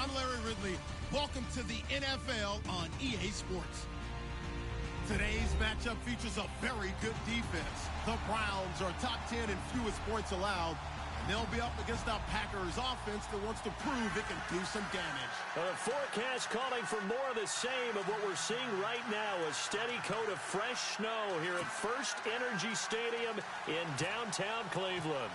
I'm Larry Ridley. Welcome to the NFL on EA Sports. Today's matchup features a very good defense. The Browns are top 10 in fewest points allowed, and they'll be up against a Packers offense that wants to prove it can do some damage. The forecast calling for more of the same of what we're seeing right now, a steady coat of fresh snow here at First Energy Stadium in downtown Cleveland.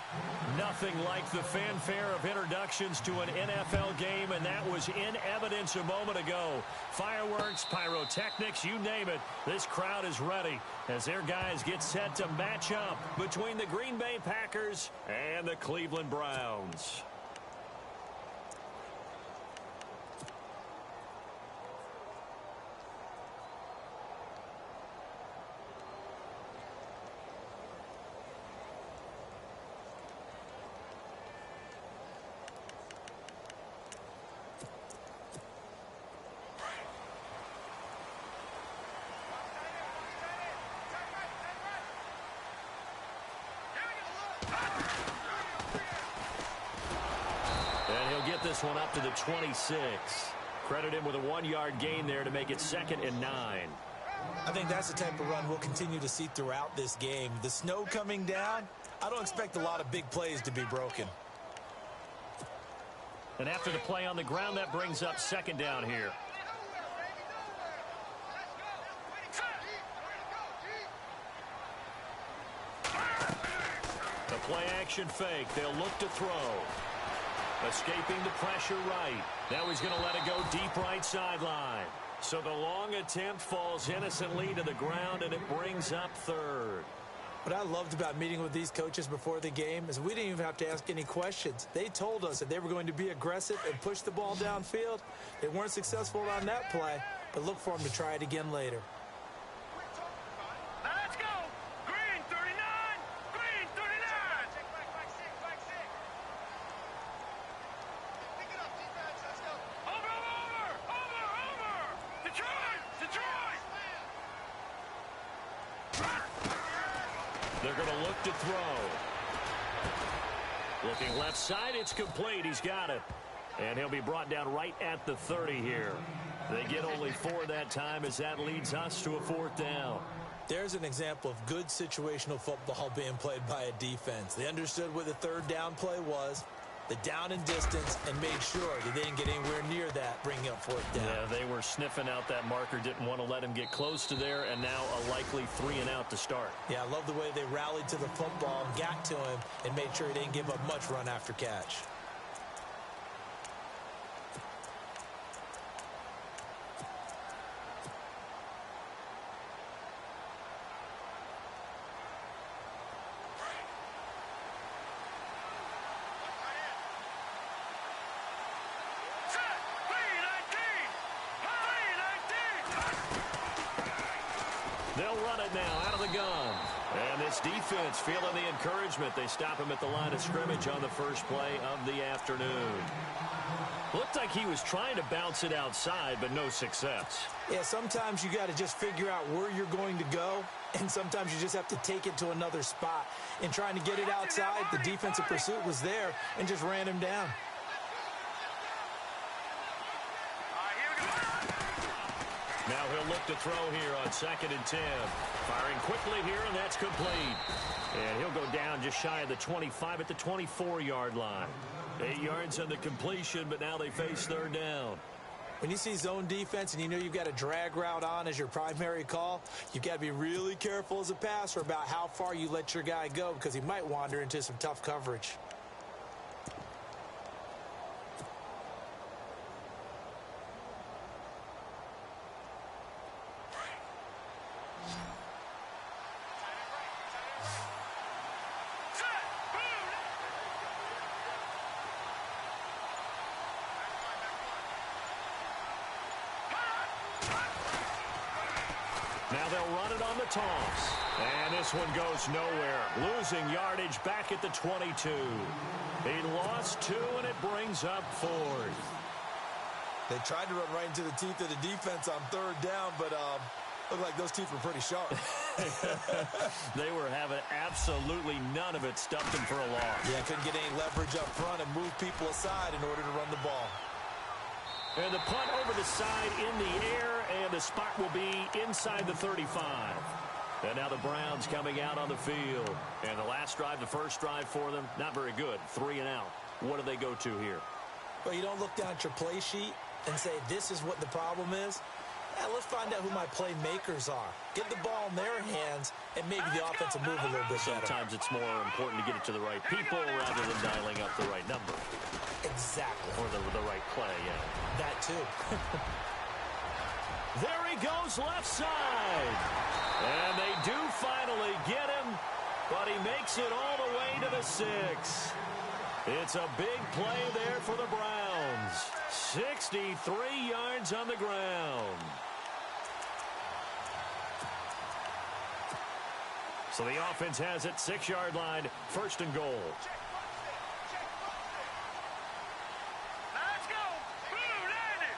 Nothing like the fanfare of introductions to an NFL game, and that was in evidence a moment ago. Fireworks, pyrotechnics, you name it. This crowd is ready as their guys get set to match up between the Green Bay Packers and the Cleveland Browns. This one up to the 26. Credit him with a 1-yard gain there to make it 2nd and 9. I think that's the type of run we'll continue to see throughout this game. The snow coming down, I don't expect a lot of big plays to be broken. And after the play on the ground, that brings up 2nd down here. The play action fake. They'll look to throw. Escaping the pressure right. Now he's going to let it go deep right sideline. So the long attempt falls innocently to the ground, and it brings up 3rd. What I loved about meeting with these coaches before the game is we didn't even have to ask any questions. They told us that they were going to be aggressive and push the ball downfield. They weren't successful on that play, but look for them to try it again later. They're going to look to throw. Looking left side, it's complete. He's got it. And he'll be brought down right at the 30 here. They get only 4 that time as that leads us to a 4th down. There's an example of good situational football being played by a defense. They understood what the 3rd down play was, the down and distance, and made sure that they didn't get anywhere near that, bringing up 4th down. Yeah, they were sniffing out that marker, didn't want to let him get close to there, and now a likely 3 and out to start. Yeah, I love the way they rallied to the football, got to him, and made sure he didn't give up much run after catch. They'll run it now out of the gun. And this defense feeling the encouragement. They stop him at the line of scrimmage on the first play of the afternoon. Looked like he was trying to bounce it outside, but no success. Yeah, sometimes you got to just figure out where you're going to go, and sometimes you just have to take it to another spot. And trying to get it outside, the defensive pursuit was there and just ran him down. Now he'll look to throw here on 2nd and 10. Firing quickly here, and that's complete. And he'll go down just shy of the 25 at the 24-yard line. 8 yards on the completion, but now they face 3rd down. When you see zone defense and you know you've got a drag route on as your primary call, you've got to be really careful as a passer about how far you let your guy go because he might wander into some tough coverage. Now they'll run it on the toss. And this one goes nowhere. Losing yardage back at the 22. He lost 2, and it brings up 4th. They tried to run right into the teeth of the defense on 3rd down, but looked like those teeth were pretty sharp. They were having absolutely none of it. Stuffed them for a loss. Yeah, couldn't get any leverage up front and move people aside in order to run the ball. And the punt over the side in the air, and the spot will be inside the 35. And now the Browns coming out on the field. And the last drive, the first drive for them, not very good. 3 and out. What do they go to here? Well, you don't look down at your play sheet and say, this is what the problem is. Let's find out who my playmakers are. Get the ball in their hands, and maybe the offense will move a little bit better. Sometimes it's more important to get it to the right people rather than dialing up the right number. Exactly. Or the right play, yeah. That too. There he goes left side. And they do finally get him, but he makes it all the way to the 6. It's a big play there for the Browns. 63 yards on the ground. So the offense has it, 6-yard line, 1st and goal. Let's go! Blue, landed!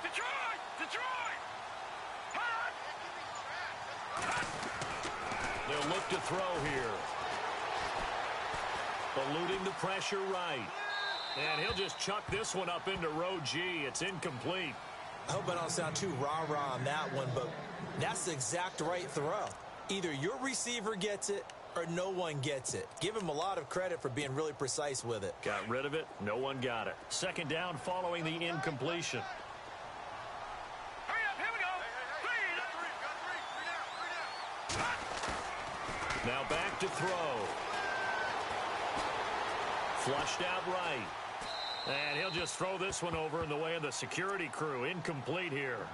Detroit! Detroit! They'll look to throw here. Eluding the pressure right. And he'll just chuck this one up into row G. It's incomplete. I hope I don't sound too rah-rah on that one, but that's the exact right throw. Either your receiver gets it or no one gets it. Give him a lot of credit for being really precise with it. Got rid of it. No one got it. 2nd down following the incompletion. Hurry up, here we go! Three down. Now back to throw. Flushed out right. And he'll just throw this one over in the way of the security crew. Incomplete here.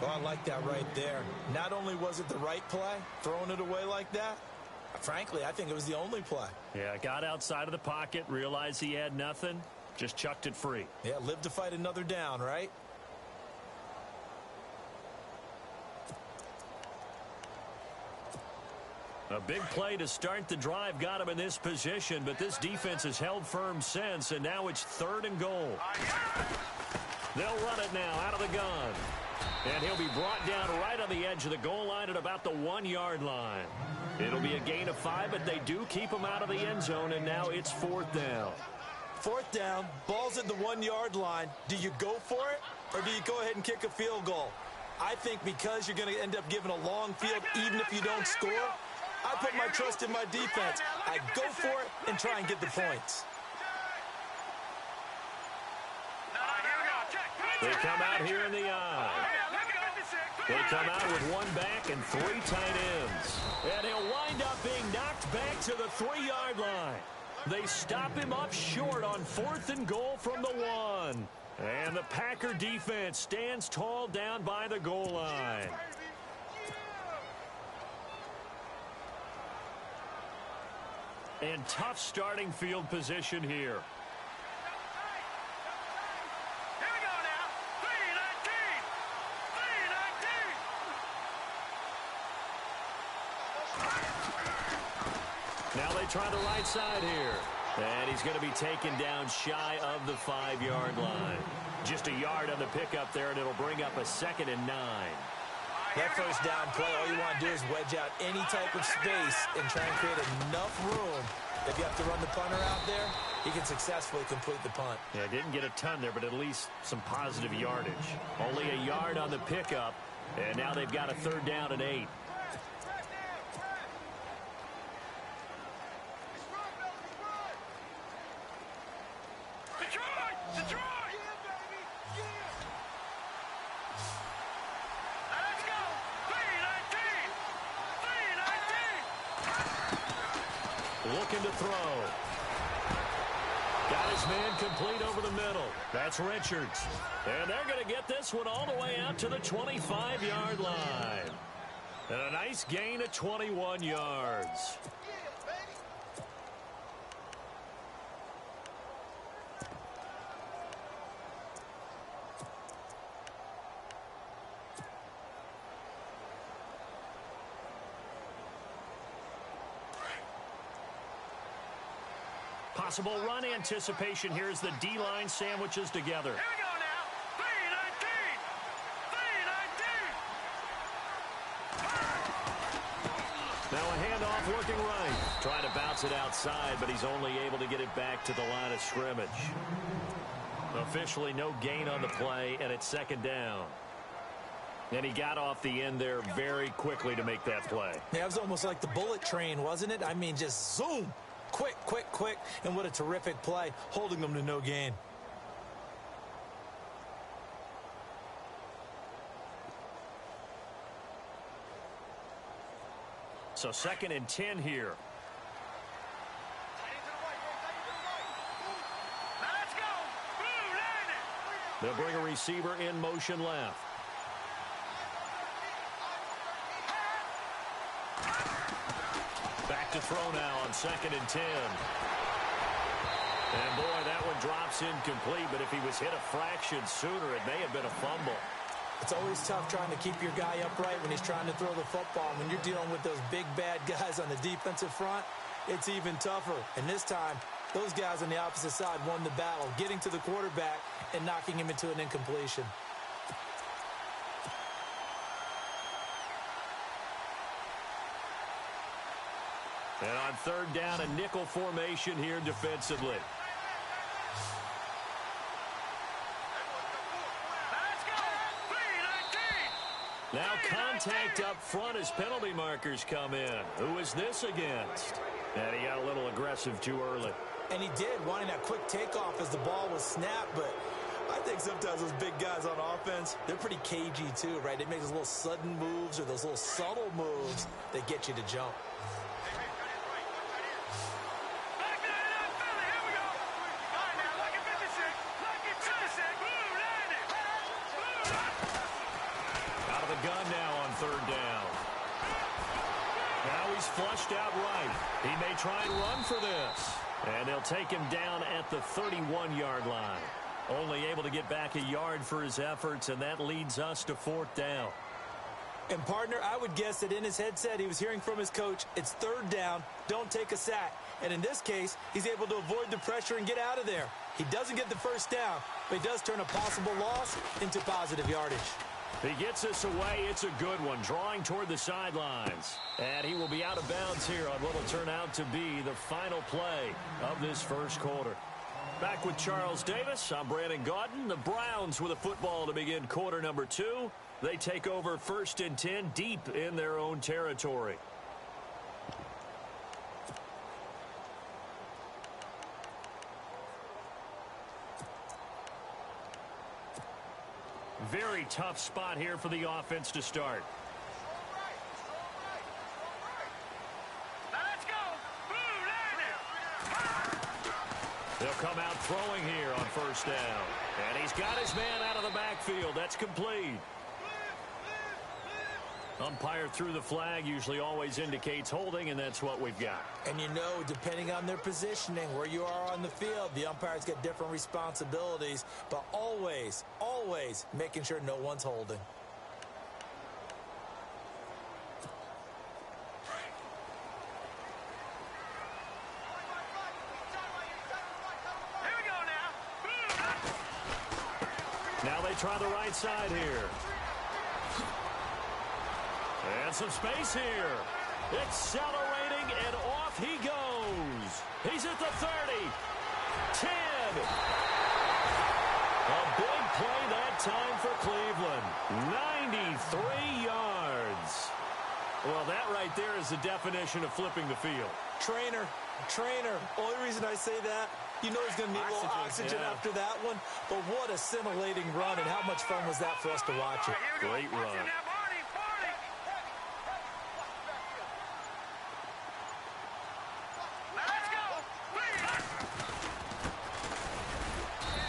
Oh, I like that right there. Not only was it the right play, throwing it away like that, frankly, I think it was the only play. Yeah, got outside of the pocket, realized he had nothing, just chucked it free. Yeah, live to fight another down, right? A big play to start the drive got him in this position, but this defense has held firm since, and now it's 3rd and goal. They'll run it now out of the gun. And he'll be brought down right on the edge of the goal line at about the 1-yard line. It'll be a gain of 5, but they do keep him out of the end zone, and now it's 4th down. 4th down, ball's at the 1-yard line. Do you go for it, or do you go ahead and kick a field goal? I think because you're going to end up giving a long field, even if you don't score, I put my trust in my defense. I go for it and try and get the points. They come out here in the eye. They come out with 1 back and 3 tight ends. And he'll wind up being knocked back to the 3-yard line. They stop him up short on 4th and goal from the 1. And the Packer defense stands tall down by the goal line. And tough starting field position here. Now they try the right side here. And he's going to be taken down shy of the 5-yard line. Just a yard on the pickup there, and it'll bring up a 2nd and 9. That 1st down play, all you want to do is wedge out any type of space and try and create enough room. If you have to run the punter out there, he can successfully complete the punt. Yeah, didn't get a ton there, but at least some positive yardage. Only a yard on the pickup, and now they've got a 3rd down and 8. Looking to throw. Got his man complete over the middle. That's Richards. And they're going to get this one all the way out to the 25-yard line. And a nice gain of 21 yards. Possible run anticipation here as the D-line sandwiches together. Here we go now. 3-19. Now a handoff looking right. Trying to bounce it outside, but he's only able to get it back to the line of scrimmage. Officially no gain on the play, and it's second down. And he got off the end there very quickly to make that play. Yeah, it was almost like the bullet train, wasn't it? I mean, just zoom. Quick, quick, quick. And what a terrific play, holding them to no gain. So 2nd and 10 here. Let's go. Blue, land it. They'll bring a receiver in motion left. Back to throw now on 2nd and 10. And boy, that one drops incomplete, but if he was hit a fraction sooner, it may have been a fumble. It's always tough trying to keep your guy upright when he's trying to throw the football. When you're dealing with those big, bad guys on the defensive front, it's even tougher. And this time, those guys on the opposite side won the battle, getting to the quarterback and knocking him into an incompletion. And on 3rd down, a nickel formation here defensively. Let's go. 3-19. Now contact up front as penalty markers come in. Who is this against? And he got a little aggressive too early. And he did, wanting that quick takeoff as the ball was snapped. But I think sometimes those big guys on offense, they're pretty cagey too, right? They make those little sudden moves or those little subtle moves that get you to jump. Back to the NFL. Here we go. All right, now, look at 56. Look at 56. Blue, land it. Blue, Out of the gun now on 3rd down. Now he's flushed out right. He may try and run for this. And they'll take him down at the 31-yard line. Only able to get back a yard for his efforts, and that leads us to 4th down. And, partner, I would guess that in his headset he was hearing from his coach, it's 3rd down, don't take a sack. And in this case, he's able to avoid the pressure and get out of there. He doesn't get the 1st down, but he does turn a possible loss into positive yardage. He gets us away. It's a good one, drawing toward the sidelines. And he will be out of bounds here on what will turn out to be the final play of this 1st quarter. Back with Charles Davis, I'm Brandon Gaudin. The Browns with a football to begin quarter number 2. They take over 1st and 10 deep in their own territory. Very tough spot here for the offense to start. let's go. Blue, land it. They'll come out throwing here on 1st down. And he's got his man out of the backfield. That's complete. Umpire threw the flag, usually always indicates holding, and that's what we've got. And you know, depending on their positioning, where you are on the field, the umpires get different responsibilities, but always, always making sure no one's holding. Here we go now. Blue, Now they try the right side here. And some space here. Accelerating, and off he goes. He's at the 30. 10. A big play that time for Cleveland. 93 yards. Well, that right there is the definition of flipping the field. Trainer. Only reason I say that, you know he's going to need a little oxygen yeah. after that one. But what a scintillating run, and how much fun was that for us to watch it. Great run.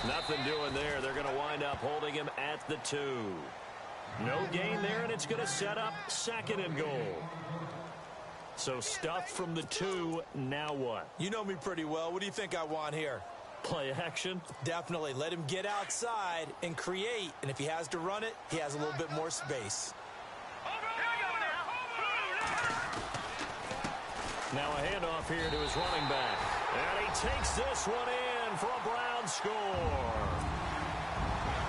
Nothing doing there. They're going to wind up holding him at the 2. No gain there, and it's going to set up 2nd and goal. So stuffed from the 2, now what? You know me pretty well. What do you think I want here? Play action? Definitely. Let him get outside and create. And if he has to run it, he has a little bit more space. Now a handoff here to his running back. And he takes this one in for a Brown score.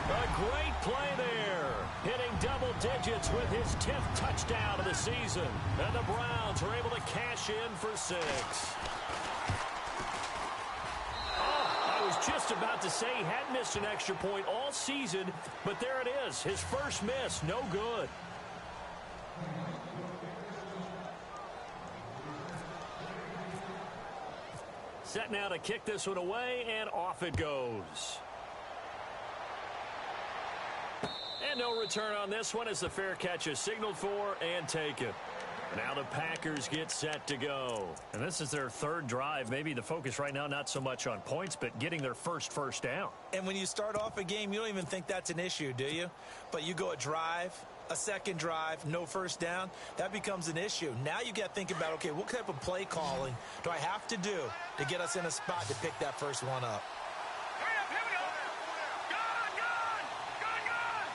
A great play there. Hitting double digits with his 10th touchdown of the season. And the Browns are able to cash in for 6. Oh, I was just just about to say he hadn't missed an extra point all season, but there it is. His first miss, no good. Set now to kick this one away, and off it goes. And no return on this one as the fair catch is signaled for and taken. Now the Packers get set to go. And this is their third drive. Maybe the focus right now not so much on points, but getting their first down. And when you start off a game, you don't even think that's an issue, do you? But you go a drive, a second drive, no first down, that becomes an issue. Now you got to think about, okay, what type of play calling do I have to do to get us in a spot to pick that first one up? Hurry up, here we go. Gone, gone, gone, gone.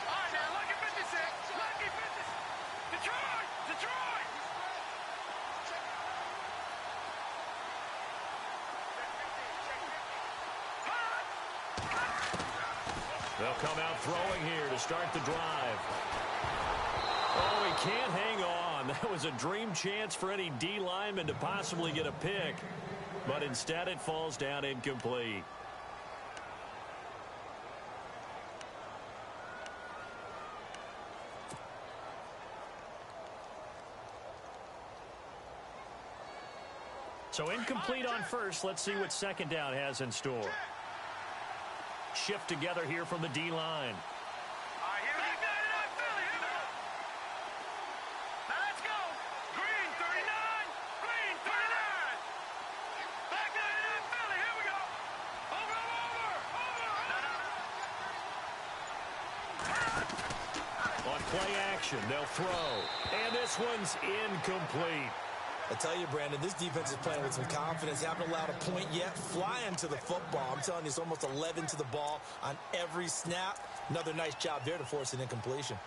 All right, now, lucky 56. Lucky 56. Detroit, Detroit. They'll come out throwing here to start the drive. Oh, he can't hang on. That was a dream chance for any D lineman to possibly get a pick, but instead it falls down incomplete. So incomplete on first. Let's see what second down has in store. Shift together here from the D-line. All right, here we go. Back 99, Philly, here we go. Now let's go. Green 39, green 39. Back 99, Philly, here we go. Over, over, over. On play action, they'll throw. And this one's incomplete. I tell you, Brandon, this defense is playing with some confidence. Haven't allowed a point yet. Flying to the football. I'm telling you, it's almost 11 to the ball on every snap. Another nice job there to force an incompletion.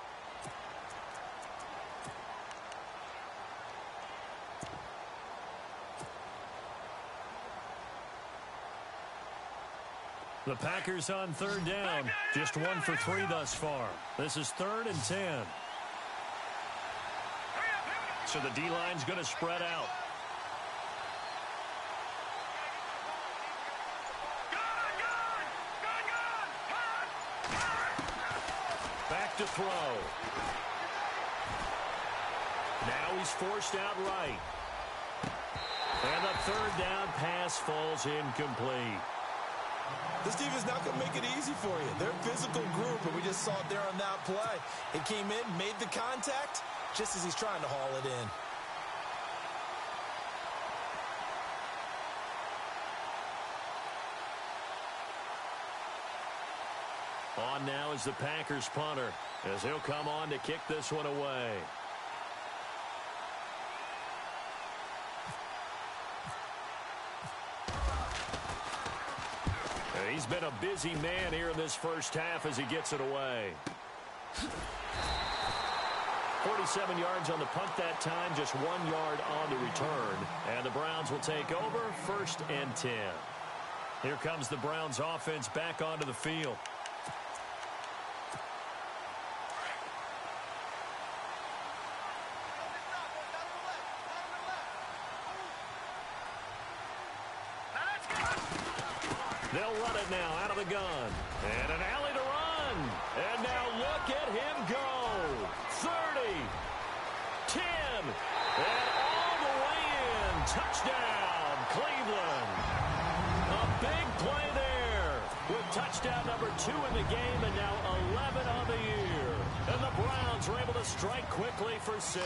The Packers on third down. Just 1 for 3 thus far. This is 3rd and 10. So the D-line's going to spread out. Back to throw. Now he's forced out right. And the third down pass falls incomplete. This defense not going to make it easy for you. They're a physical group, and we just saw it there on that play. It came in, made the contact, just as he's trying to haul it in. On now is the Packers punter, as he'll come on to kick this one away. He's been a busy man here in this first half as he gets it away. 47 yards on the punt that time, just 1 yard on the return. And the Browns will take over, 1st and 10. Here comes the Browns offense back onto the field. They'll run it now out of the gun. And an alley to run. And now look at him go. 30, 10, and all the way in. Touchdown, Cleveland. A big play there with touchdown number 2 in the game and now 11 on the year. And the Browns are able to strike quickly for 6.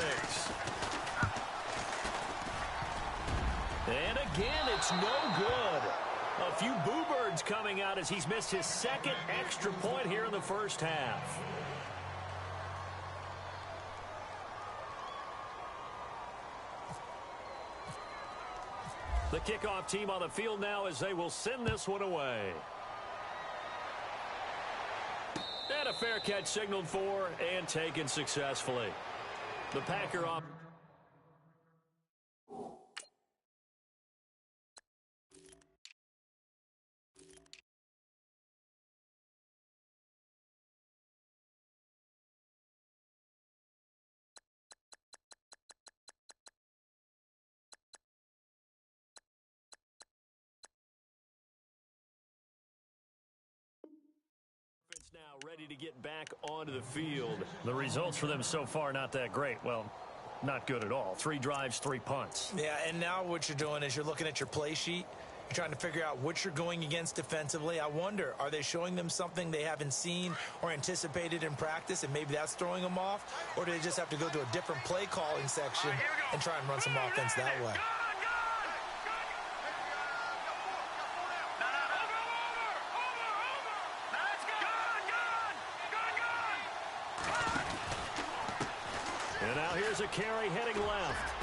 And again, it's no good. A few boo birds coming out as he's missed his 2nd extra point here in the first half. The kickoff team on the field now as they will send this one away. And a fair catch signaled for and taken successfully. The Packer off. Ready to get back onto the field. The results for them so far not that great. Well, not good at all. 3 drives, 3 punts. Yeah, and now what you're doing is you're looking at your play sheet. You're trying to figure out what you're going against defensively. I wonder, are they showing them something they haven't seen or anticipated in practice, and maybe that's throwing them off? Or do they just have to go to a different play calling section and try and run some offense that way? And now here's a carry heading left.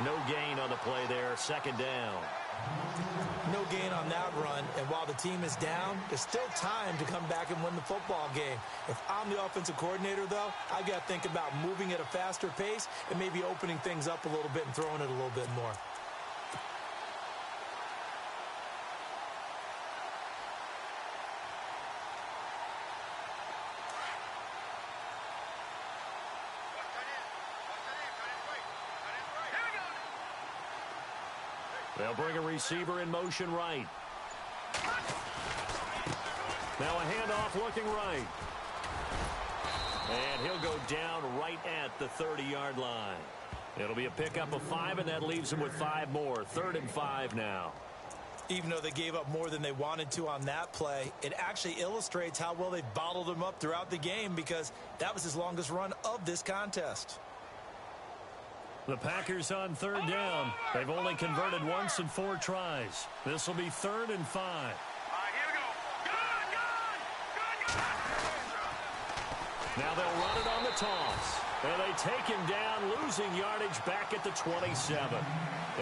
No gain on the play there. 2nd down. No gain on that run, and while the team is down, there's still time to come back and win the football game. If I'm the offensive coordinator, though, I've got to think about moving at a faster pace and maybe opening things up a little bit and throwing it a little bit more. They'll bring a receiver in motion right. Now a handoff looking right. And he'll go down right at the 30-yard line. It'll be a pickup of 5, and that leaves him with 5 more. 3rd and 5 now. Even though they gave up more than they wanted to on that play, it actually illustrates how well they bottled him up throughout the game, because that was his longest run of this contest. The Packers on 3rd down. They've only converted once in 4 tries. This will be 3rd and 5. All right, here we go. Gun! Now they'll run it on the toss. And they take him down, losing yardage back at the 27.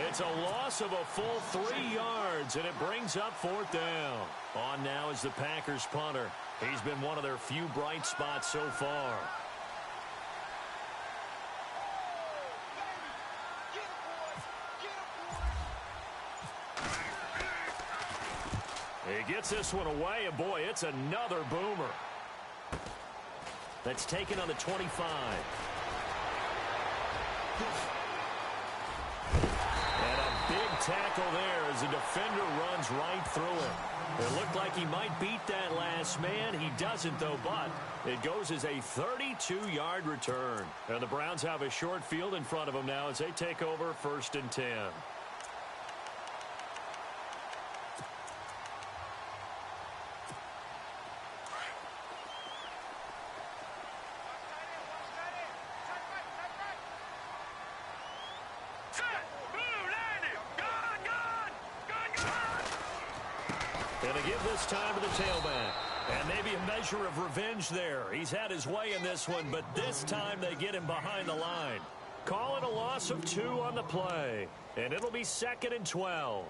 It's a loss of a full 3 yards, and it brings up 4th down. On now is the Packers punter. He's been one of their few bright spots so far. He gets this one away, and boy, it's another boomer. That's taken on the 25. And a big tackle there as the defender runs right through him. It looked like he might beat that last man. He doesn't, though, but it goes as a 32-yard return. And the Browns have a short field in front of them now as they take over 1st and 10. Going to give this time to the tailback. And maybe a measure of revenge there. He's had his way in this one, but this time they get him behind the line. Call it a loss of 2 on the play. And it'll be 2nd and 12.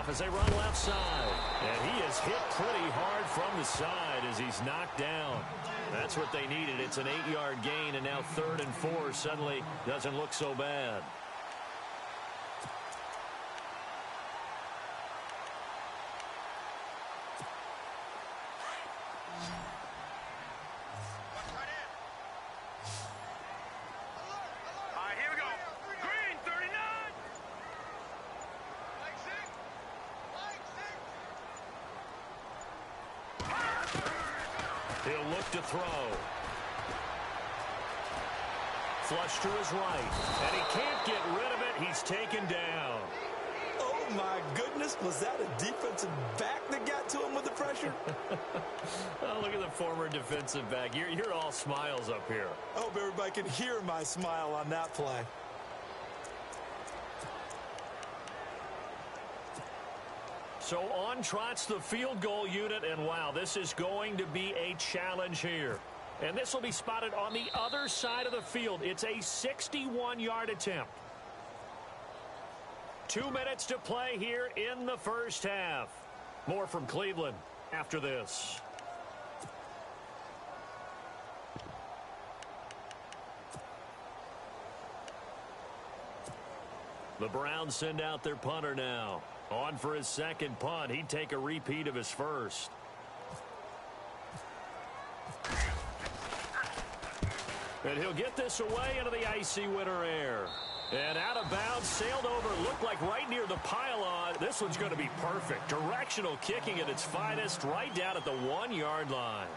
As they run left side. And he is hit pretty hard from the side as he's knocked down. That's what they needed. It's an 8-yard gain, and now 3rd and 4 suddenly doesn't look so bad. He'll look to throw. Flush to his right. And he can't get rid of it. He's taken down. Oh, my goodness. Was that a defensive back that got to him with the pressure? Oh, look at the former defensive back. You're all smiles up here. I hope everybody can hear my smile on that play. So on trots the field goal unit, and wow, this is going to be a challenge here. And this will be spotted on the other side of the field. It's a 61-yard attempt. 2 minutes to play here in the first half. More from Cleveland after this. The Browns send out their punter now. On for his second punt. He'd take a repeat of his first. And he'll get this away into the icy winter air. And out of bounds, sailed over, looked like right near the pylon. This one's going to be perfect. Directional kicking at its finest, right down at the 1-yard line.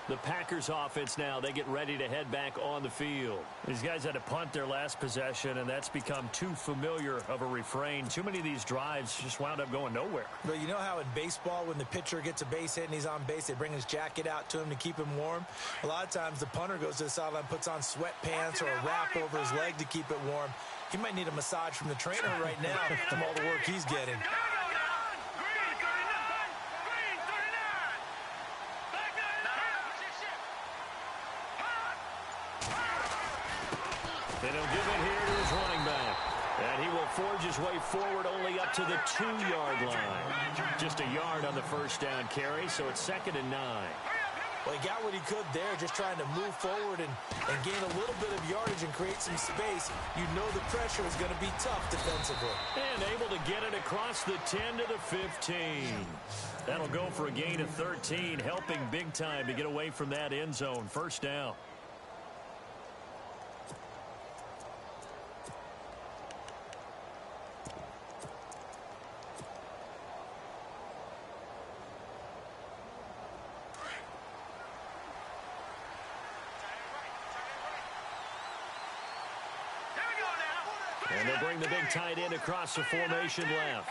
The Packers offense now, they get ready to head back on the field. These guys had to punt their last possession, and that's become too familiar of a refrain. Too many of these drives just wound up going nowhere. But you know how in baseball, when the pitcher gets a base hit and he's on base, they bring his jacket out to him to keep him warm? A lot of times the punter goes to the sideline, puts on sweatpants or a wrap over his leg to keep it warm. He might need a massage from the trainer right now from all the work he's getting. And he'll give it here to his running back. And he will forge his way forward only up to the 2-yard line. Just a yard on the first down carry, so it's 2nd and 9. Well, he got what he could there, just trying to move forward and gain a little bit of yardage and create some space. You know the pressure is going to be tough defensively. And able to get it across the 10 to the 15. That'll go for a gain of 13, helping big time to get away from that end zone. First down. And they'll bring the big tight end across the formation left.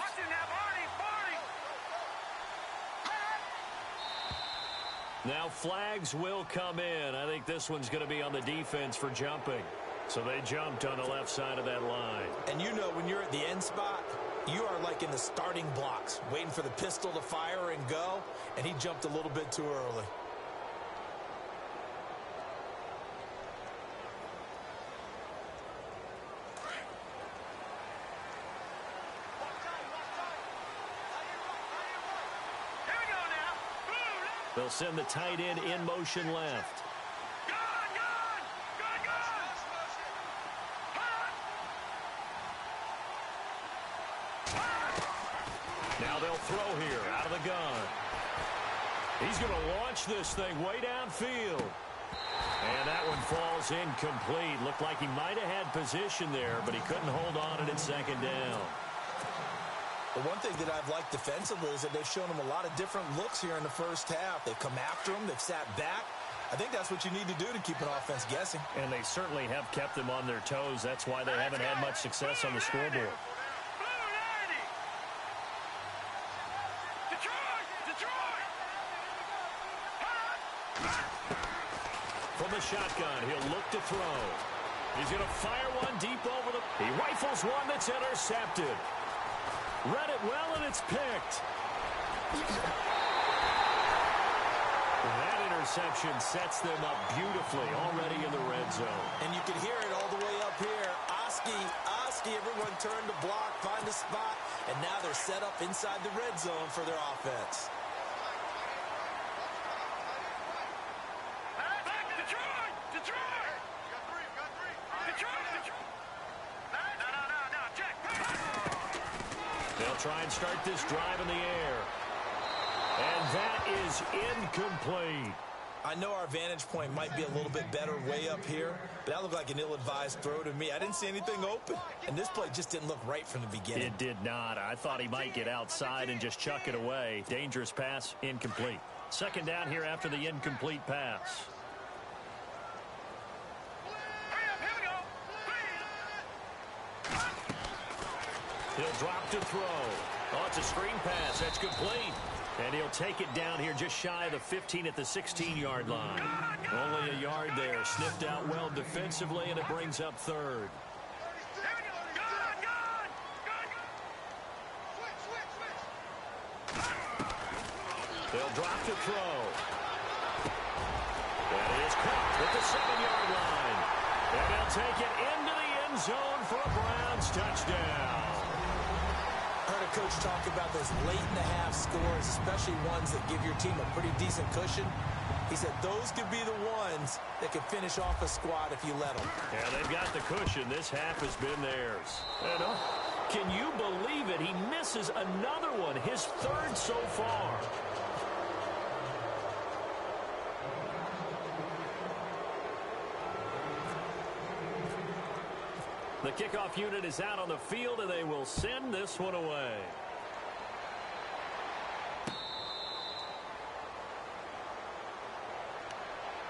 Now flags will come in. I think this one's going to be on the defense for jumping. So they jumped on the left side of that line. And you know when you're at the end spot, you are like in the starting blocks, waiting for the pistol to fire and go, and he jumped a little bit too early. They'll send the tight end in motion left. Now they'll throw here out of the gun. He's going to launch this thing way downfield. And that one falls incomplete. Looked like he might have had position there, but he couldn't hold on it at 2nd down. The one thing that I've liked defensively is that they've shown him a lot of different looks here in the first half. They've come after him. They've sat back. I think that's what you need to do to keep an offense guessing. And they certainly have kept them on their toes. That's why they haven't had much success on the scoreboard. From the shotgun, he'll look to throw. He's going to fire one deep over the... He rifles one that's intercepted. Read it well, and it's picked. That interception sets them up beautifully already in the red zone. And you can hear it all the way up here. Oski, everyone turned to block, find a spot, and now they're set up inside the red zone for their offense. They'll try and start this drive in the air. And that is incomplete. I know our vantage point might be a little bit better way up here, but that looked like an ill-advised throw to me. I didn't see anything open, and this play just didn't look right from the beginning. It did not. I thought he might get outside and just chuck it away. Dangerous pass, incomplete. 2nd down here after the incomplete pass. He'll drop to throw. Oh, it's a screen pass. That's complete. And he'll take it down here just shy of the 15 at the 16-yard line. Only a yard there. Sniffed out well defensively, and it brings up 3rd. They'll drop to throw. That is caught at the 7-yard line. And they'll take it into the end zone for a Browns touchdown. Heard a coach talk about those late-in-the-half scores, especially ones that give your team a pretty decent cushion. He said those could be the ones that could finish off a squad if you let them. Yeah, they've got the cushion. This half has been theirs. And, can you believe it? He misses another one, his 3rd so far. The kickoff unit is out on the field, and they will send this one away.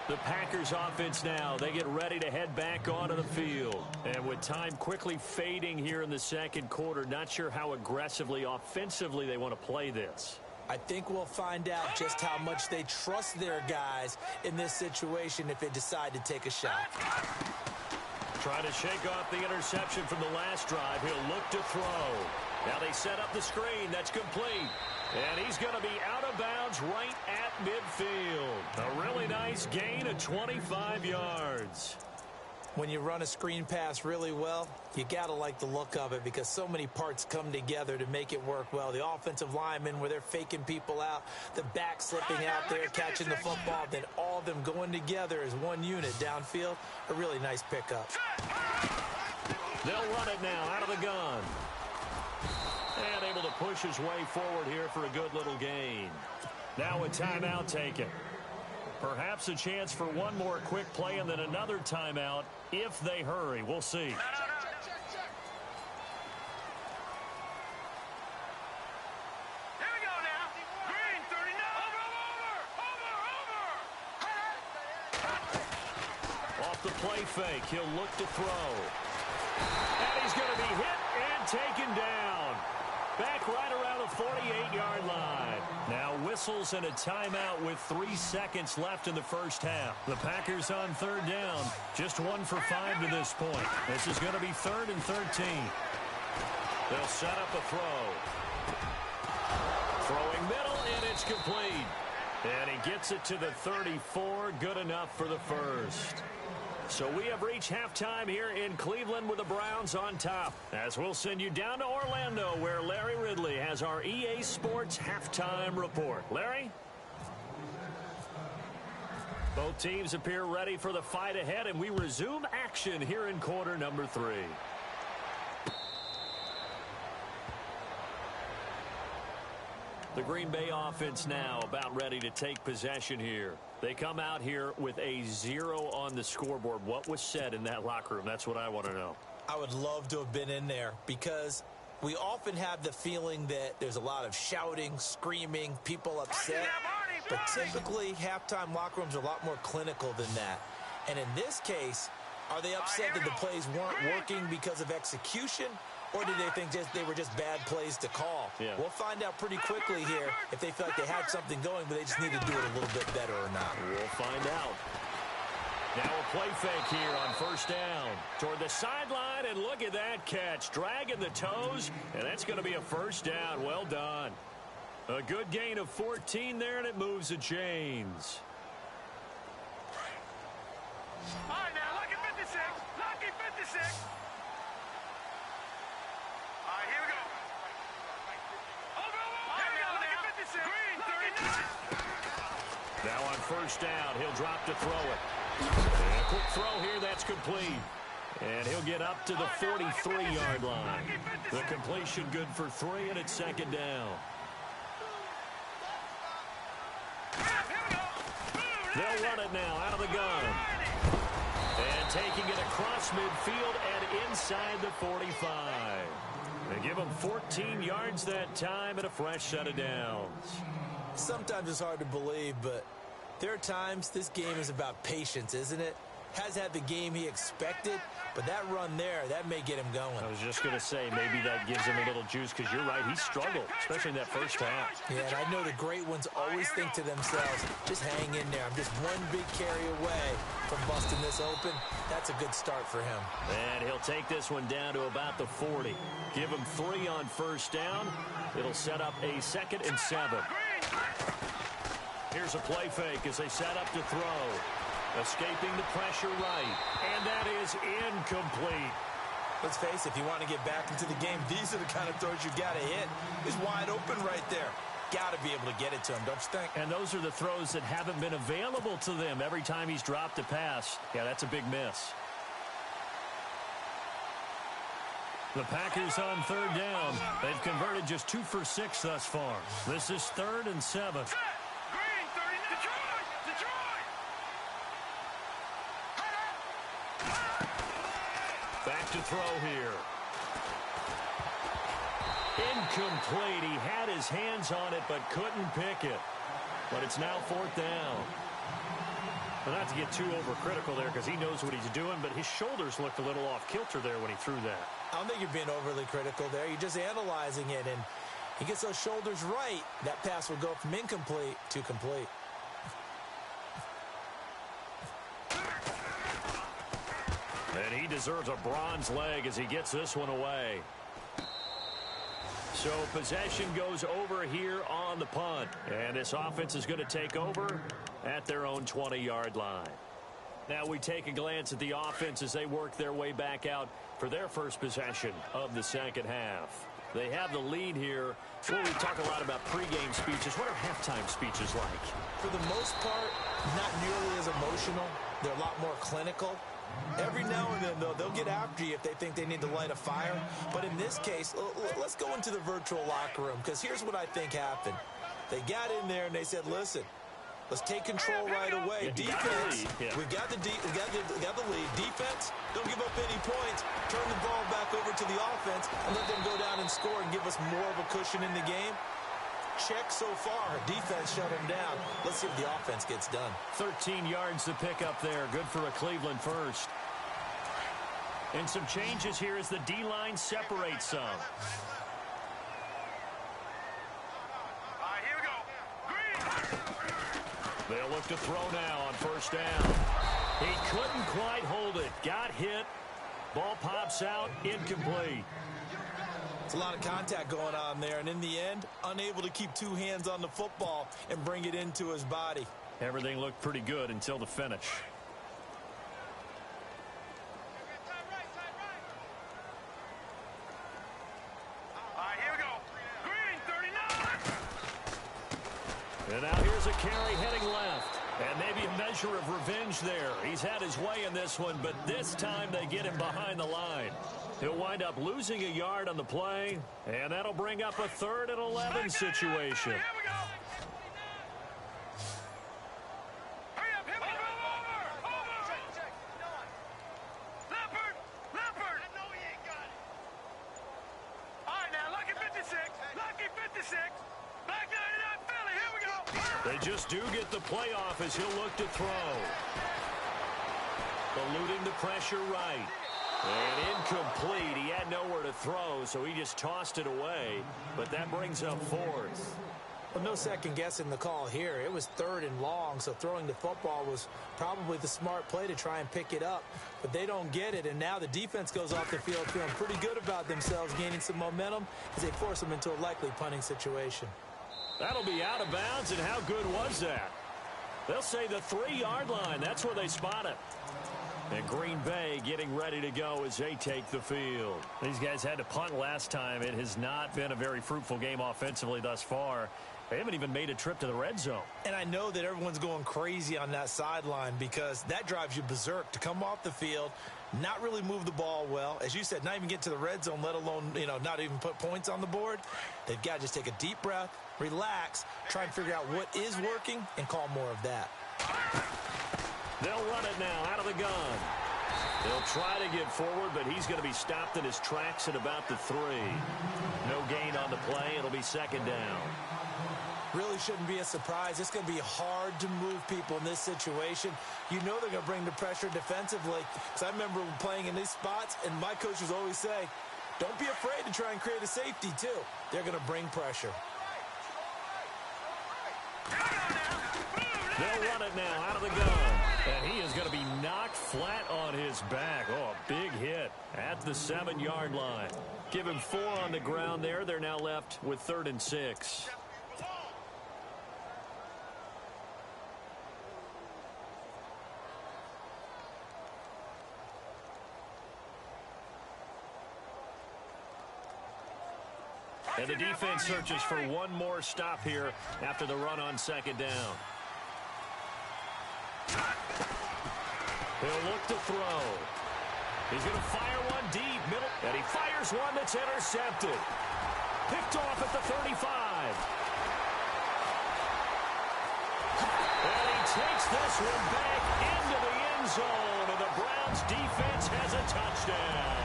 The Packers offense now, they get ready to head back onto the field. And with time quickly fading here in the second quarter, not sure how aggressively, offensively they want to play this. I think we'll find out just how much they trust their guys in this situation if they decide to take a shot. Trying to shake off the interception from the last drive. He'll look to throw. Now they set up the screen. That's complete. And he's going to be out of bounds right at midfield. A really nice gain of 25 yards. When you run a screen pass really well, you got to like the look of it because so many parts come together to make it work well. The offensive linemen where they're faking people out, the back slipping out there, catching the football, then all of them going together as one unit downfield. A really nice pickup. They'll run it now out of the gun. And able to push his way forward here for a good little gain. Now a timeout taken. Perhaps a chance for one more quick play and then another timeout if they hurry. We'll see. Here we go now. Green, 39. Over. Off the play fake, he'll look to throw. And he's going to be hit and taken down. Back right around the 48-yard line. Now whistles and a timeout with 3 seconds left in the first half. The Packers on third down. Just 1 for 5 to this point. This is going to be 3rd and 13. They'll set up a throw. Throwing middle, and it's complete. And he gets it to the 34. Good enough for the first. So we have reached halftime here in Cleveland with the Browns on top. As we'll send you down to Orlando where Larry Ridley has our EA Sports halftime report. Larry? Both teams appear ready for the fight ahead, and we resume action here in quarter number 3. The Green Bay offense now about ready to take possession here. They come out here with a 0 on the scoreboard. What was said in that locker room? That's what I want to know. I would love to have been in there because we often have the feeling that there's a lot of shouting, screaming, people upset. But typically, halftime locker rooms are a lot more clinical than that. And in this case, are they upset that the plays weren't working because of execution? Or did they think they were just bad plays to call? Yeah. We'll find out pretty quickly here if they feel like they had something going, but they just need to do it a little bit better or not. We'll find out. Now a play fake here on first down. Toward the sideline, and look at that catch. Dragging the toes, and that's going to be a first down. Well done. A good gain of 14 there, and it moves the chains. All right, now, lucky 56. Lucky 56. All right, here we go. Over. Here we go, lucky 56. Green, 39. Now on first down, he'll drop to throw it. And a quick throw here, that's complete. And he'll get up to the 43-yard line. The completion good for 3, and it's second down. They'll run it now out of the gun. And taking it across midfield and inside the 45. They give him 14 yards that time and a fresh set of downs. Sometimes it's hard to believe, but there are times this game is about patience, isn't it? Has had the game he expected, but that run there, that may get him going. I was just going to say, maybe that gives him a little juice, because you're right, he struggled, especially in that first half. Yeah, and I know the great ones always think to themselves, just hang in there. I'm just one big carry away from busting this open. That's a good start for him. And he'll take this one down to about the 40. Give him 3 on first down. It'll set up a 2nd and 7. Here's a play fake as they set up to throw. Escaping the pressure right. And that is incomplete. Let's face it, if you want to get back into the game, these are the kind of throws you got to hit. He's wide open right there. Got to be able to get it to him, don't you think? And those are the throws that haven't been available to them every time he's dropped a pass. Yeah, that's a big miss. The Packers on third down. They've converted just 2 for 6 thus far. This is 3rd and 7. Back to throw here. Incomplete. He had his hands on it but couldn't pick it. But it's now 4th down. Well, not to get too overcritical there because he knows what he's doing, but his shoulders looked a little off kilter there when he threw that. I don't think you're being overly critical there. You're just analyzing it, and he gets those shoulders right. That pass will go from incomplete to complete. And he deserves a bronze leg as he gets this one away. So possession goes over here on the punt. And this offense is going to take over at their own 20-yard line. Now we take a glance at the offense as they work their way back out for their first possession of the second half. They have the lead here. Well, we talk a lot about pregame speeches. What are halftime speeches like? For the most part, not nearly as emotional. They're a lot more clinical. Every now and then, though, they'll get after you if they think they need to light a fire. But in this case, let's go into the virtual locker room, because here's what I think happened. They got in there and they said, listen, let's take control right away. Defense, we got the lead. Defense, don't give up any points. Turn the ball back over to the offense and let them go down and score and give us more of a cushion in the game. Check so far. Defense shut him down. Let's see if the offense gets done. 13 yards to pick up there. Good for a Cleveland first. And some changes here as the D-line separates some. All right, here we go. Green. They'll look to throw now on first down. He couldn't quite hold it. Got hit. Ball pops out. Incomplete. It's a lot of contact going on there, and in the end, unable to keep two hands on the football and bring it into his body. Everything looked pretty good until the finish. All right, here we go. Green, 39. And now here's a carry heading left. And maybe a measure of revenge there. He's had his way in this one, but this time they get him behind the line. He'll wind up losing a yard on the play, and that'll bring up a 3rd and 11 situation. Here we go. Hurry up, here we go. Over. Leopard. I know he ain't got it. All right, now, Lucky 56. Lucky 56. Back 99 Philly. Here we go. They just do get the playoff as he'll look to throw. Eluding the pressure right. And incomplete. He had nowhere to throw, so he just tossed it away. But that brings up 4th. Well, no second guessing the call here. It was 3rd and long, so throwing the football was probably the smart play to try and pick it up. But they don't get it, and now the defense goes off the field feeling pretty good about themselves, gaining some momentum as they force them into a likely punting situation. That'll be out of bounds, and how good was that? They'll say the 3-yard line. That's where they spot it. And Green Bay getting ready to go as they take the field. These guys had to punt last time. It has not been a very fruitful game offensively thus far. They haven't even made a trip to the red zone. And I know that everyone's going crazy on that sideline because that drives you berserk to come off the field, not really move the ball well. As you said, not even get to the red zone, let alone, not even put points on the board. They've got to just take a deep breath, relax, try and figure out what is working, and call more of that. They'll run it now out of the gun. They'll try to get forward, but he's going to be stopped in his tracks at about the 3. No gain on the play. It'll be 2nd down. Really shouldn't be a surprise. It's going to be hard to move people in this situation. You know they're going to bring the pressure defensively. Because I remember playing in these spots, and my coaches always say, don't be afraid to try and create a safety, too. They're going to bring pressure. They'll run it now out of the gun. And he is going to be knocked flat on his back. Oh, a big hit at the 7-yard line. Give him 4 on the ground there. They're now left with 3rd and 6. And the defense searches for one more stop here after the run on 2nd down. He'll look to throw. He's going to fire one deep, middle, and he fires one that's intercepted. Picked off at the 35. And he takes this one back into the end end zone, and the Browns defense has a touchdown.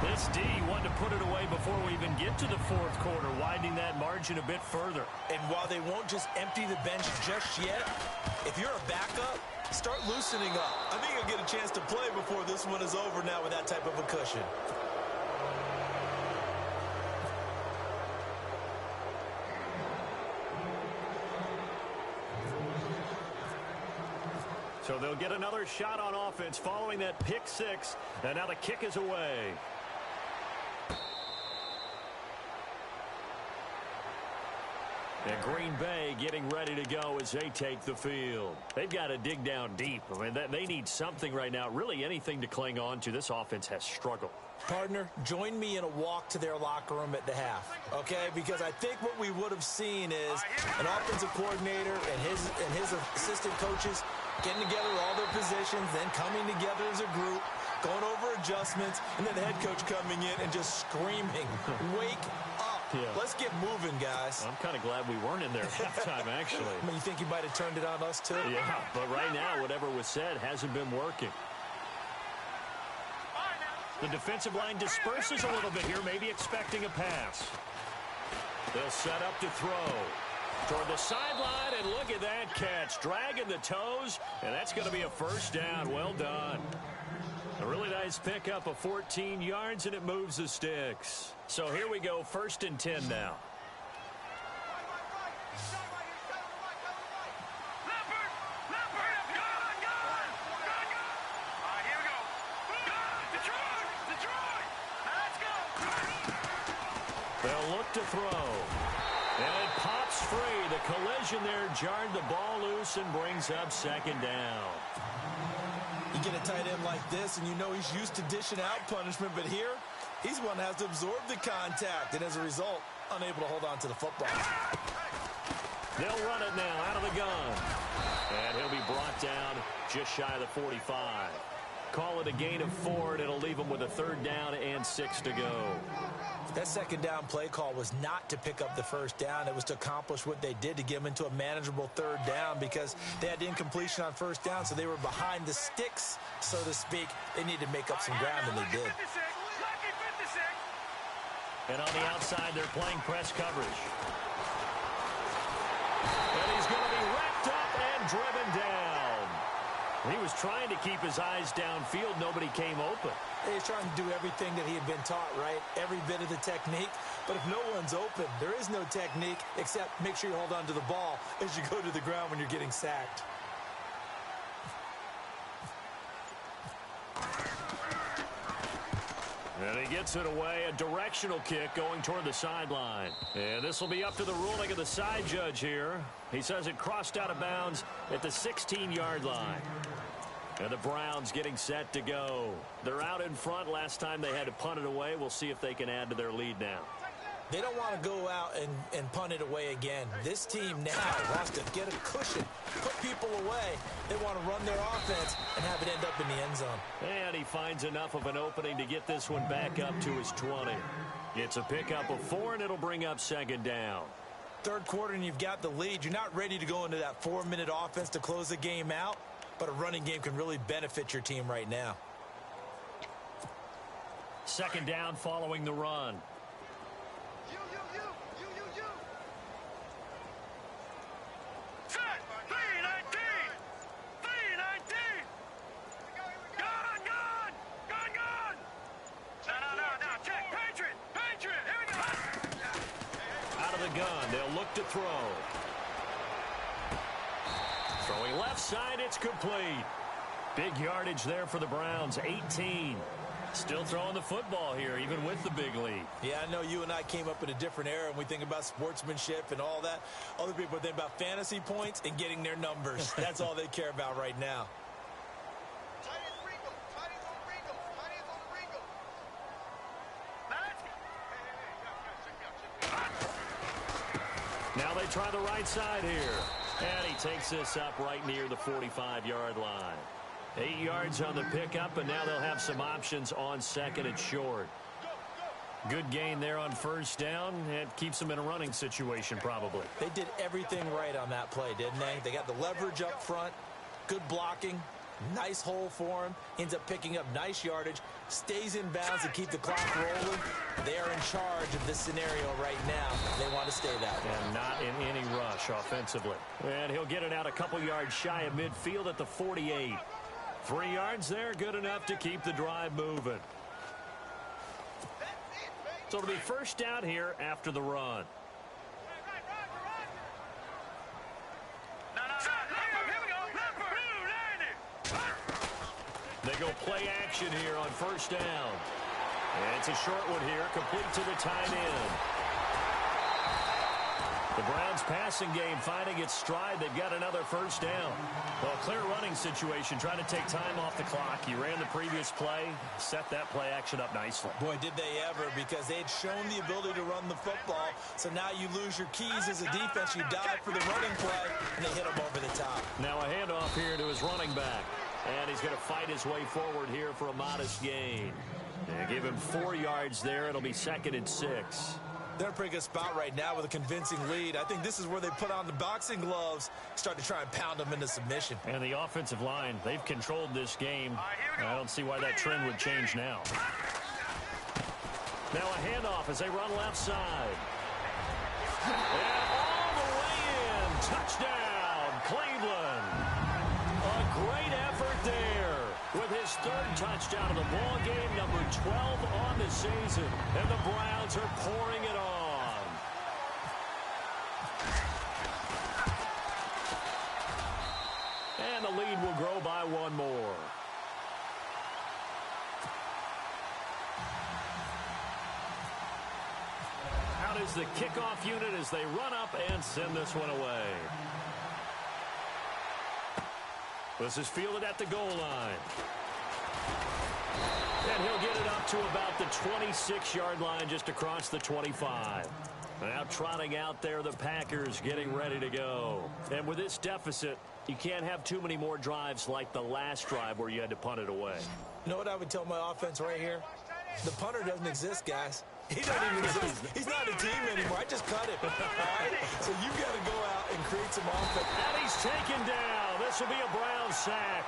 This D wanted to put it away before we even get to the fourth quarter, widening that margin a bit further. And while they won't just empty the bench just yet, if you're a backup, start loosening up. I think you'll get a chance to play before this one is over now with that type of a cushion. So they'll get another shot on offense following that pick six, and now the kick is away. And Green Bay getting ready to go as they take the field. They've got to dig down deep. I mean, they need something right now, really anything to cling on to. This offense has struggled. Partner, join me in a walk to their locker room at the half, okay? Because I think what we would have seen is an offensive coordinator and his assistant coaches getting together all their positions, then coming together as a group, going over adjustments, and then the head coach coming in and just screaming, wake up. Yeah. Let's get moving, guys. I'm kind of glad we weren't in there at halftime, actually. I mean, you think he might have turned it on us, too? Yeah, but right now, whatever was said hasn't been working. The defensive line disperses a little bit here, maybe expecting a pass. They'll set up to throw. Toward the sideline, and look at that catch. Dragging the toes, and that's going to be a first down. Well done. A really nice pickup of 14 yards, and it moves the sticks. So here we go, 1st and 10 now. They'll look to throw. And it pops free. The collision there jarred the ball loose and brings up 2nd down. You get a tight end like this, and you know he's used to dishing out punishment, but here, he's one that has to absorb the contact, and as a result, unable to hold on to the football. They'll run it now out of the gun. And he'll be brought down just shy of the 45. Call it a gain of 4, and it'll leave him with a 3rd down and 6 to go. That 2nd down play call was not to pick up the 1st down. It was to accomplish what they did to get them into a manageable 3rd down because they had incompletion on 1st down, so they were behind the sticks, so to speak. They needed to make up some ground, and they did. And on the outside, they're playing press coverage. And he's going to be wrapped up and driven down. He was trying to keep his eyes downfield. Nobody came open. He was trying to do everything that he had been taught, right? Every bit of the technique. But if no one's open, there is no technique except make sure you hold on to the ball as you go to the ground when you're getting sacked. And he gets it away. A directional kick going toward the sideline. And this will be up to the ruling of the side judge here. He says it crossed out of bounds at the 16-yard line. And the Browns getting set to go. They're out in front. Last time they had to punt it away. We'll see if they can add to their lead now. They don't want to go out and punt it away again. This team now wants to get a cushion, put people away. They want to run their offense and have it end up in the end zone. And he finds enough of an opening to get this one back up to his 20. It's a pickup of 4, and it'll bring up 2nd down. 3rd quarter, and you've got the lead. You're not ready to go into that 4-minute offense to close the game out, but a running game can really benefit your team right now. 2nd down following the run. To throw. Throwing left side, it's complete. Big yardage there for the Browns, 18. Still throwing the football here, even with the big lead. Yeah, I know you and I came up in a different era, and we think about sportsmanship and all that. Other people think about fantasy points and getting their numbers. That's all they care about right now. Now they try the right side here. And he takes this up right near the 45-yard line. 8 yards on the pickup, and now they'll have some options on 2nd and short. Good gain there on 1st down. It keeps them in a running situation probably. They did everything right on that play, didn't they? They got the leverage up front. Good blocking, nice hole for him, ends up picking up nice yardage, stays in bounds to keep the clock rolling. They are in charge of this scenario right now. They want to stay that way. And not in any rush offensively. And he'll get it out a couple yards shy of midfield at the 48. 3 yards there, good enough to keep the drive moving. So it'll be first down here after the run. They go play action here on first down. And it's a short one here, complete to the tight end. The Browns passing game finding its stride. They've got another first down. Well, clear running situation, trying to take time off the clock. You ran the previous play, set that play action up nicely. Boy, did they ever, because they had shown the ability to run the football. So now you lose your keys as a defense. You dive for the running play, and they hit them over the top. Now a handoff here to his running back. And he's going to fight his way forward here for a modest gain. And give him 4 yards there. It'll be 2nd and 6. They're in a pretty good spot right now with a convincing lead. I think this is where they put on the boxing gloves, start to try and pound them into submission. And the offensive line, they've controlled this game. I don't see why that trend would change now. Now a handoff as they run left side. And all the way in. Touchdown, Cleveland. A great effort there with his 3rd touchdown of the ball game, number 12 on the season. And the Browns are pouring it on. And the lead will grow by 1 more. Out is the kickoff unit as they run up and send this one away. This is fielded at the goal line. And he'll get it up to about the 26-yard line, just across the 25. Now trotting out there, the Packers getting ready to go. And with this deficit, you can't have too many more drives like the last drive where you had to punt it away. You know what I would tell my offense right here? The punter doesn't exist, guys. He doesn't even exist. He's not a team anymore. I just cut him. All right? So you've got to go out and create some offense. And he's taken down. This will be a Brown sack.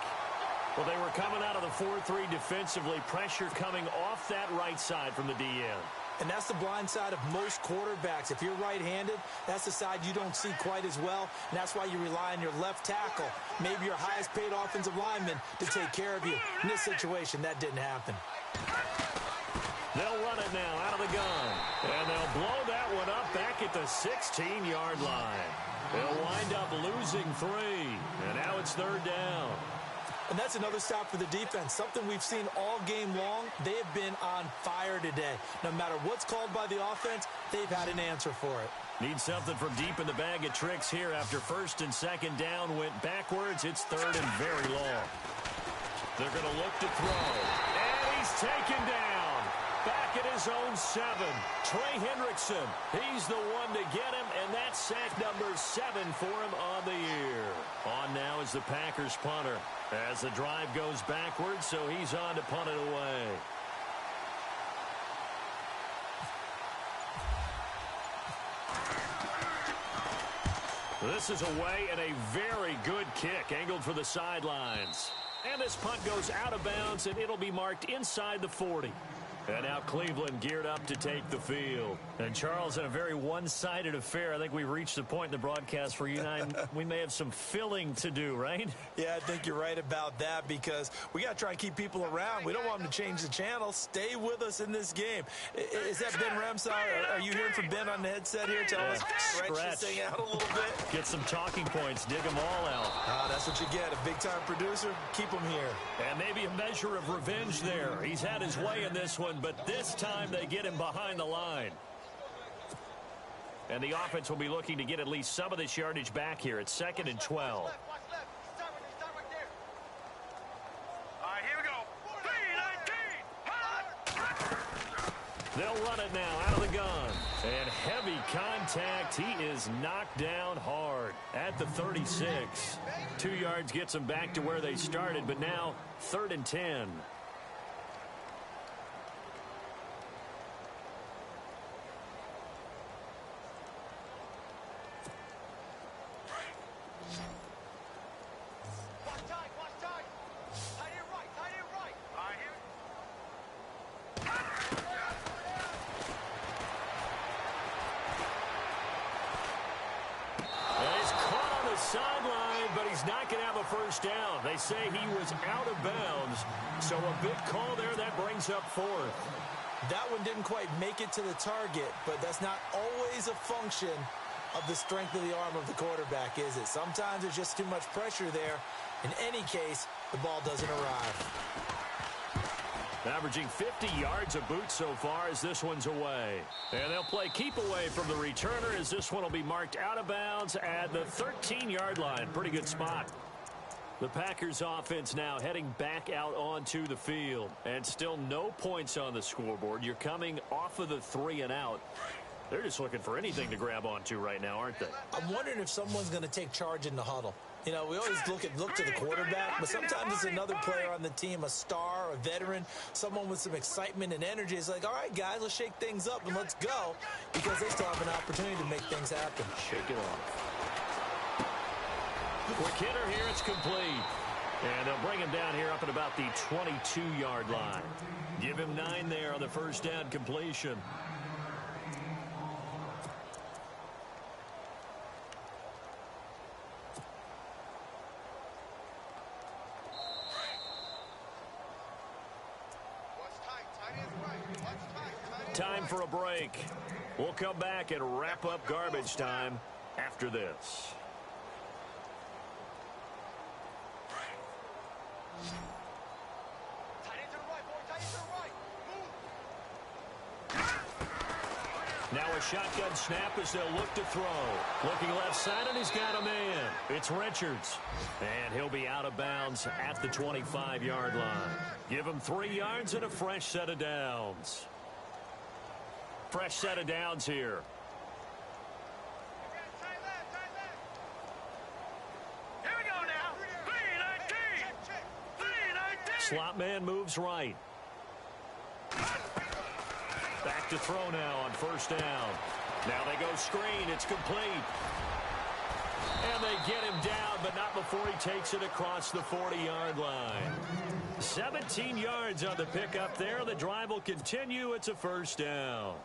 Well, they were coming out of the 4-3 defensively. Pressure coming off that right side from the DN. And that's the blind side of most quarterbacks. If you're right-handed, that's the side you don't see quite as well. And that's why you rely on your left tackle, maybe your highest-paid offensive lineman, to take care of you. In this situation, that didn't happen. They'll run it now out of the gun. And they'll blow that one up back at the 16-yard line. They'll wind up losing 3. And now it's 3rd down. And that's another stop for the defense. Something we've seen all game long. They have been on fire today. No matter what's called by the offense, they've had an answer for it. Need something from deep in the bag of tricks here after 1st and 2nd down went backwards. It's 3rd and very long. They're going to look to throw. And he's taken down. Back at his own 7. Trey Hendrickson. He's the one to get him, and that's sack number 7 for him on the year. On now is the Packers punter as the drive goes backwards, so he's on to punt it away. This is away and a very good kick angled for the sidelines. And this punt goes out of bounds, and it'll be marked inside the 40. And now Cleveland geared up to take the field. And Charles, in a very one-sided affair, I think we've reached the point in the broadcast where you and I, we may have some filling to do, right? Yeah, I think you're right about that, because we got to try and keep people around. We don't want them to change the channel. Stay with us in this game. Is that Ben Ramsar? Are you hearing from Ben on the headset here? Tell us, stretch this thing out a little bit. Get some talking points. Dig them all out. That's what you get. A big-time producer. Keep them here. And maybe a measure of revenge there. He's had his way in this one, but this time they get him behind the line. And the offense will be looking to get at least some of this yardage back here. It's 2nd and 12. They'll run it now out of the gun. And heavy contact. He is knocked down hard at the 36. 2 yards gets them back to where they started, but now 3rd and 10. sideline, but he's not going to have a first down. They say he was out of bounds, so a big call there. That brings up fourth. That one didn't quite make it to the target, but that's not always a function of the strength of the arm of the quarterback, is it? Sometimes there's just too much pressure there. In any case, the ball doesn't arrive. Averaging 50 yards a boot so far as this one's away. And they'll play keep away from the returner as this one will be marked out of bounds at the 13-yard line. Pretty good spot. The Packers offense now heading back out onto the field. And still no points on the scoreboard. You're coming off of the 3 and out. They're just looking for anything to grab onto right now, aren't they? I'm wondering if someone's going to take charge in the huddle. You know, we always look to the quarterback, but sometimes it's another player on the team, a star, a veteran, someone with some excitement and energy. It's like, all right, guys, let's shake things up and let's go, because they still have an opportunity to make things happen. Shake it off. Quick hitter here, it's complete. And they'll bring him down here up at about the 22-yard line. Give him 9 there on the first down completion. Time for a break. We'll come back and wrap up garbage time after this. Now a shotgun snap as they'll look to throw. Looking left side, and he's got a man. It's Richards. And he'll be out of bounds at the 25-yard line. Give him 3 yards and a fresh set of downs. Fresh set of downs here. Here we go now. 319. 319. Slot man moves right. Back to throw now on first down. Now they go screen. It's complete. And they get him down, but not before he takes it across the 40-yard line. 17 yards on the pickup there. The drive will continue. It's a first down.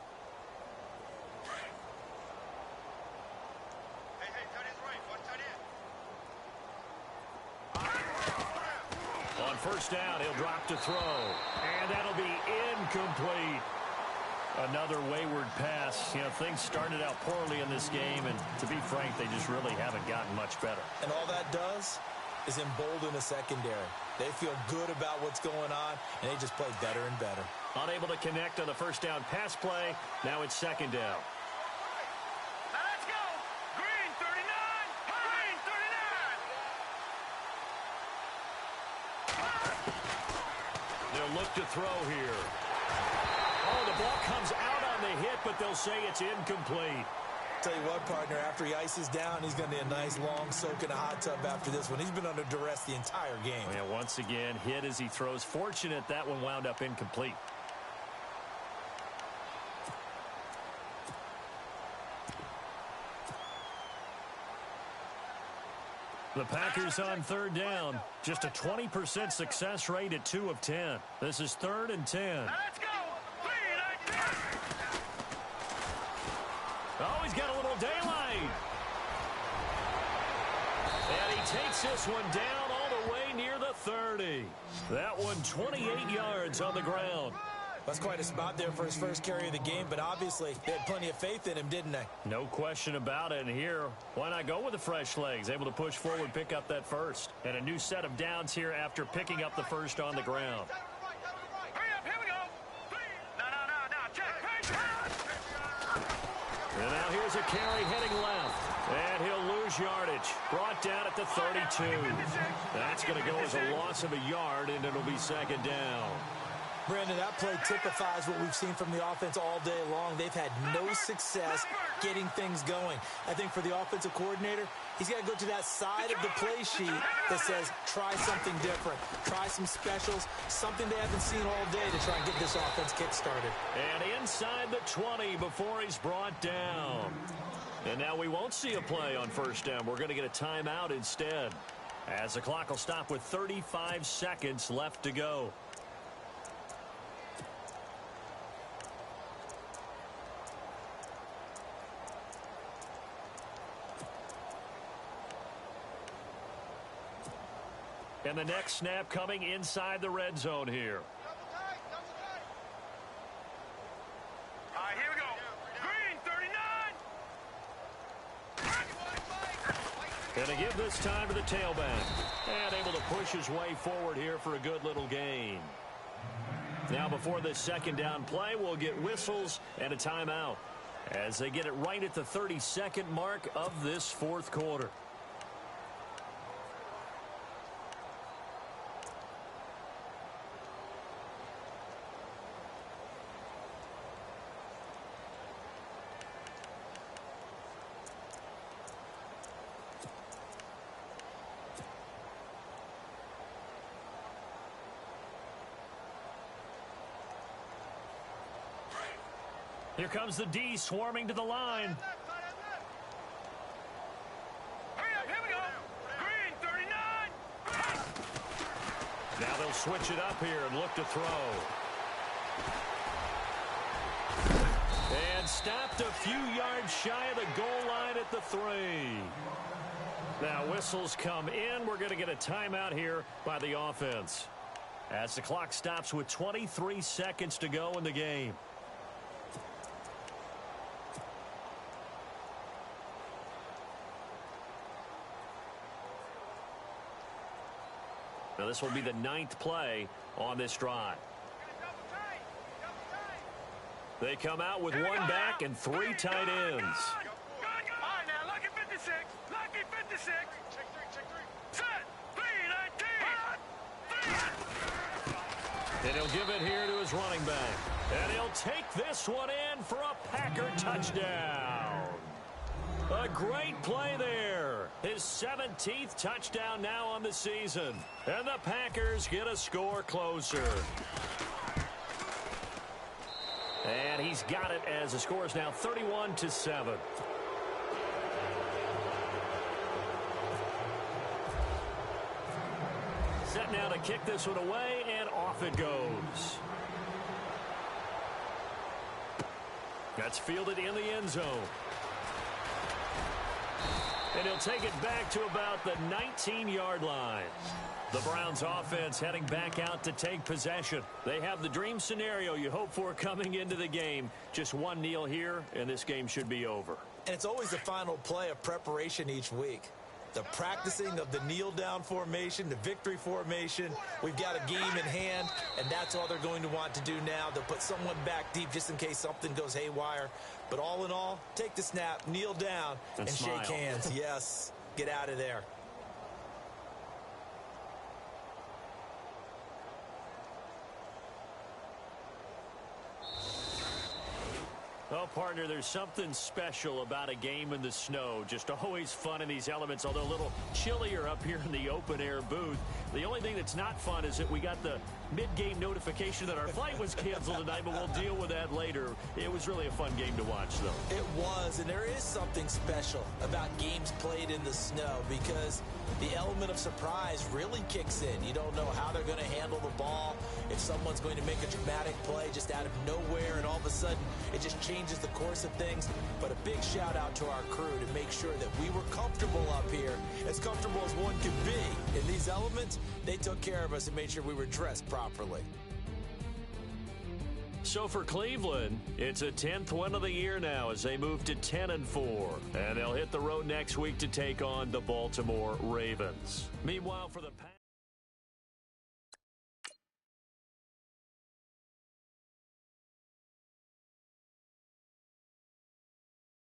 On first down, he'll drop to throw. And that'll be incomplete. Another wayward pass. You know, things started out poorly in this game, and to be frank, they just really haven't gotten much better. And all that does is embolden a secondary. They feel good about what's going on, and they just play better and better. Unable to connect on the first down pass play. Now it's second down. Now let's go. Green 39. Green 39. They'll look to throw here. Oh, the ball comes out on the hit, but they'll say it's incomplete. Tell you what, partner, after he ices down, he's going to need a nice long soak in a hot tub after this one. He's been under duress the entire game. And once again, hit as he throws. Fortunate that one wound up incomplete. The Packers on third down. Just a 20% success rate at 2 of 10. This is 3rd and 10. Now let's go. 319. Oh, he's got a little daylight. And he takes this one down all the way near the 30. That one 28 yards on the ground. That's quite a spot there for his first carry of the game, but obviously they had plenty of faith in him, didn't they? No question about it. And here, why not go with the fresh legs? Able to push forward, pick up that first. And a new set of downs here after picking up the first on the ground. Hurry up. Here we go. No. Check. And now here's a carry heading left. And he'll lose yardage. Brought down at the 32. That's going to go as a loss of a yard, and it'll be second down. Brandon, that play typifies what we've seen from the offense all day long. They've had no success getting things going. I think for the offensive coordinator, he's got to go to that side of the play sheet that says, try something different. Try some specials, something they haven't seen all day to try and get this offense kick-started. And inside the 20 before he's brought down. And now we won't see a play on first down. We're going to get a timeout instead, as the clock will stop with 35 seconds left to go. And the next snap coming inside the red zone here. All right, here we go. Green, 39. Going to give this time to the tailback. And able to push his way forward here for a good little gain. Now before this second down play, we'll get whistles and a timeout as they get it right at the 32nd mark of this fourth quarter. Here comes the D swarming to the line. Hurry up, here we go. Green, 39. Now they'll switch it up here and look to throw. And stopped a few yards shy of the goal line at the 3. Now whistles come in. We're going to get a timeout here by the offense as the clock stops with 23 seconds to go in the game. Now this will be the 9th play on this drive. They come out with one back and 3 tight ends. All right, now, lucky 56. Lucky 56. Check 3. Set. 3, 19. And he'll give it here to his running back. And he'll take this one in for a Packer touchdown. A great play there. His 17th touchdown now on the season. And the Packers get a score closer. And he's got it as the score is now 31-7. Set now to kick this one away, and off it goes. That's fielded in the end zone. And he'll take it back to about the 19-yard line. The Browns offense heading back out to take possession. They have the dream scenario you hope for coming into the game. Just one kneel here, and this game should be over. And it's always the final play of preparation each week. The practicing of the kneel-down formation, the victory formation. We've got a game in hand, and that's all they're going to want to do now. They'll put someone back deep just in case something goes haywire. But all in all, take the snap, kneel down, and shake hands. Yes, get out of there. Well, partner, there's something special about a game in the snow. Just always fun in these elements, although a little chillier up here in the open-air booth. The only thing that's not fun is that we got the mid-game notification that our flight was canceled tonight, but we'll deal with that later. It was really a fun game to watch, though. It was, and there is something special about games played in the snow because the element of surprise really kicks in. You don't know how they're going to handle the ball, if someone's going to make a dramatic play just out of nowhere, and all of a sudden it just changes the course of things. But a big shout out to our crew to make sure that we were comfortable up here, as comfortable as one could be. In these elements, they took care of us and made sure we were dressed properly. So for Cleveland, it's a 10th win of the year now as they move to 10-4. And they'll hit the road next week to take on the Baltimore Ravens. Meanwhile, for the